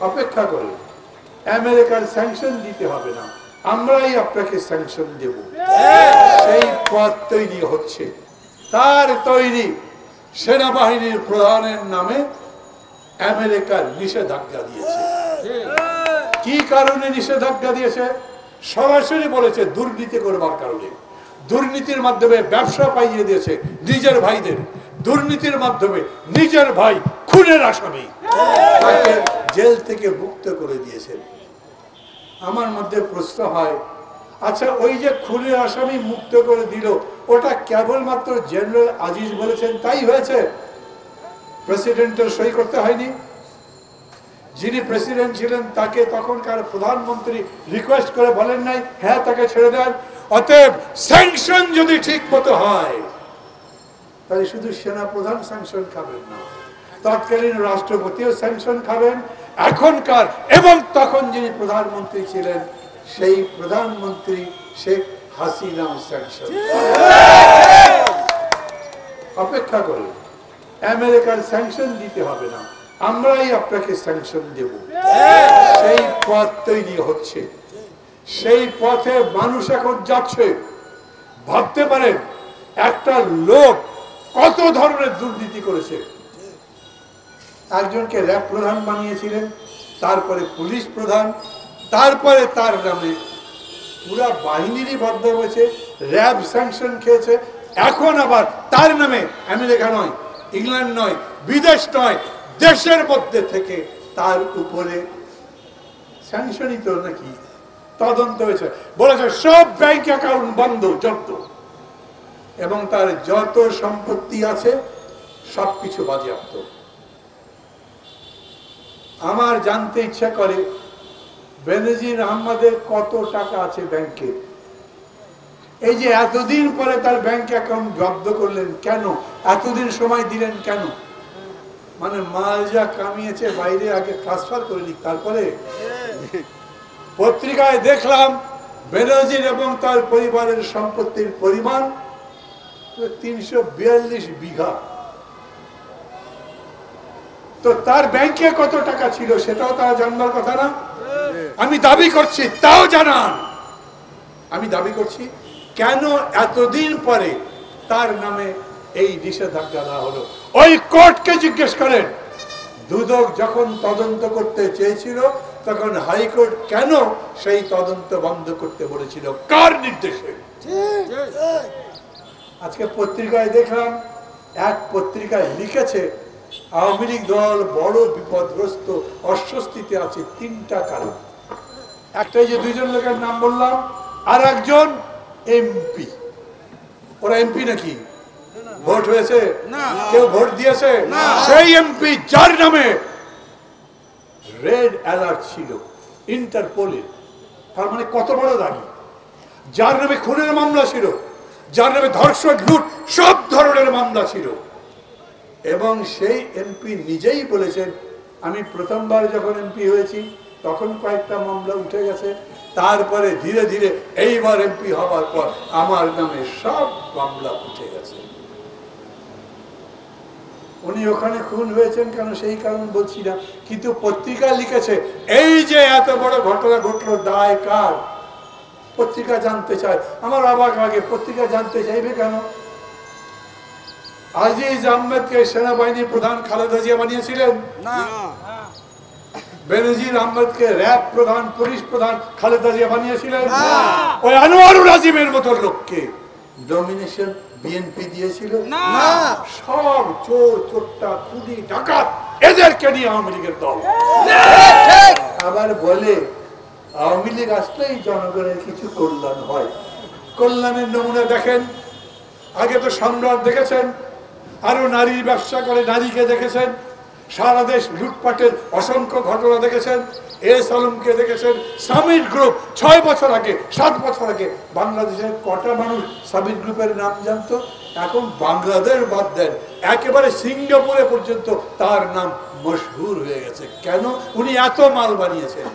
অপেক্ষা করে, আমেরিকার স্যাংশন দিতে হবে না, আমরাই আপনাকে স্যাংশন দেব। সেই পথ তৈরি হচ্ছে, তার তৈরি সেনাবাহিনীর প্রধানের নামে আমেরিকার নিষেধাজ্ঞা দিয়েছে। কি কারণে নিষেধাজ্ঞা দিয়েছে? সরাসরি বলেছে দুর্নীতি করবার কারণে। দুর্নীতির মাধ্যমে ব্যবসা পাইয়ে দিয়েছে নিজের ভাইদের, দুর্নীতির মাধ্যমে নিজের ভাই খুনের আসামি তাকে জেল থেকে মুক্ত করে দিয়েছেন। আমার মধ্যে প্রশ্ন হয়, আচ্ছা ওই যে খুনের আসামি মুক্ত করে দিল, ওটা কেবলমাত্র জেনারেল আজিজ বলেছেন তাই হয়েছে? প্রেসিডেন্টের সই করতে হয়নি? যিনি প্রেসিডেন্ট ছিলেন তাকে তখনকার প্রধানমন্ত্রী রিকোয়েস্ট করে বলেন নাই হ্যাঁ তাকে ছেড়ে দেন? অতএব স্যাংশন যদি ঠিক মতো হয় তাহলে শুধু সেনা প্রধান স্যাংশন খাবেন না, তৎকালীন রাষ্ট্রপতিও স্যাংশন খাবেন, এখনকার এবং তখন যিনি প্রধানমন্ত্রী ছিলেন সেই প্রধানমন্ত্রী শেখ হাসিনাও স্যাংশন। অপেক্ষা করে, আমেরিকার স্যাংশন দিতে হবে না, আমরাই আপনাকে স্যাংশন দেব। সেই পথ তৈরি হচ্ছে, সেই পথে মানুষ এখন যাচ্ছে। ভাবতে পারেন একটা লোক কত ধরনের দুর্নীতি করেছে। একজনকে র্যাব প্রধান বানিয়েছিলেন, তারপরে পুলিশ প্রধান, তারপরে তার নামে পুরা বাহিনীরই বদ্ধ হয়েছে, র্যাব স্যাংশন খেয়েছে। এখন আবার তার নামে আমেরিকা নয়, ইংল্যান্ড নয়, বিদেশ নয়, দেশের মধ্যে থেকে তার উপরে স্যাংশনিত নাকি তদন্ত হয়েছে, বলেছে সব ব্যাংক অ্যাকাউন্ট বন্ধ, জব্দ, এবং তার যত সম্পত্তি আছে সবকিছু বাজেয়াপ্ত। আমার জানতে ইচ্ছা করে বেনজির আহমদের কত টাকা আছে ব্যাংকে। এই যে এতদিন পরে তার ব্যাংক অ্যাকাউন্ট জব্দ করলেন কেন? এতদিন সময় দিলেন কেন? মানে মাল যা কামিয়েছে বাইরে আগে ট্রান্সফার করে নিক, তারপরে। পত্রিকায় দেখলাম বেনজির এবং তার পরিবারের সম্পত্তির পরিমাণ 342 বিঘা। তো তার ব্যাংকে কত টাকা ছিল সেটাও তারা জানবার কথা না? আমি দাবি করছি তাও জানান। আমি দাবি করছি কেন এতদিন পরে তার নামে এই নিষেধাজ্ঞা দেওয়া হলো? ওই কোর্টকে জিজ্ঞেস করেন, দুদক যখন তদন্ত করতে চেয়েছিল তখন হাইকোর্ট কেন সেই তদন্ত বন্ধ করতে বলেছিল? কার নির্দেশে? আজকে পত্রিকায় দেখলাম, এক পত্রিকায় লিখেছে আওয়ামী লীগ দল বড় বিপদগ্রস্ত, অস্বস্তিতে আছে, 3টা কারণ। একটাই যে 2জন লোকের নাম বললাম, আর একজন এমপি। ওরা এমপি নাকি? ভোট হয়েছে? কেউ ভোট দিয়েছে? সেই এমপি যার নামে রেড অ্যালার্ট ছিল ইন্টারপোলের, তার মানে কত বড় দাবি, যার নামে খুনের মামলা ছিল, যার নামে ধর্ষণ, লুট, সব ধরনের মামলা ছিল, এবং সেই এমপি নিজেই বলেছেন আমি প্রথমবার যখন এমপি হয়েছি তখন কয়েকটা মামলা উঠে গেছে, তারপরে ধীরে ধীরে এইবার এমপি হবার পর আমার নামে সব মামলা উঠে গেছে। উনি ওখানে খুন হয়েছেন কেন সেই কারণ বলছি না, কিন্তু পত্রিকা লিখেছে এই যে এত বড় ঘটনা ঘটলো, দায় কার? পত্রিকা জানতে চায়। আমার অবাক লাগে, পত্রিকা জানতে চাইবে কেন? আজিজ আহমেদকে সেনাবাহিনীর প্রধান খালেদা জিয়া বানিয়েছিলেন না। বেনজির আহমেদকে র্যাব প্রধান, পুলিশ প্রধান খালেদা জিয়া বানিয়েছিলেন না। ওই আনোয়ারুল আজিমের মতো লোককে ডমিনেশন বিএনপি দিয়েছিল না। সব চোর, চোরটা, খুনি, ডাকাত, এদেরকে নিয়ে আওয়ামী লীগের দল। আবার বলে আওয়ামী লীগ আসলেই জনগণের কিছু কল্যাণ হয়। কল্যাণের নমুনা দেখেন, আগে তো সম্রাট দেখেছেন, আরো নারীর ব্যবসা করে নারীকে দেখেছেন, সারা দেশ লুটপাটের অসংখ্য ঘটনা দেখেছেন, এস আলমকে দেখেছেন, সামিট গ্রুপ 6 বছর আগে, 7 বছর আগে বাংলাদেশের কটা মানুষ সামিট গ্রুপের নাম জানতো? এখন বাংলাদেশ বাদ দেন, একেবারে সিঙ্গাপুরে পর্যন্ত তার নাম মশহুর হয়ে গেছে। কেন? উনি এত মাল বানিয়েছেন।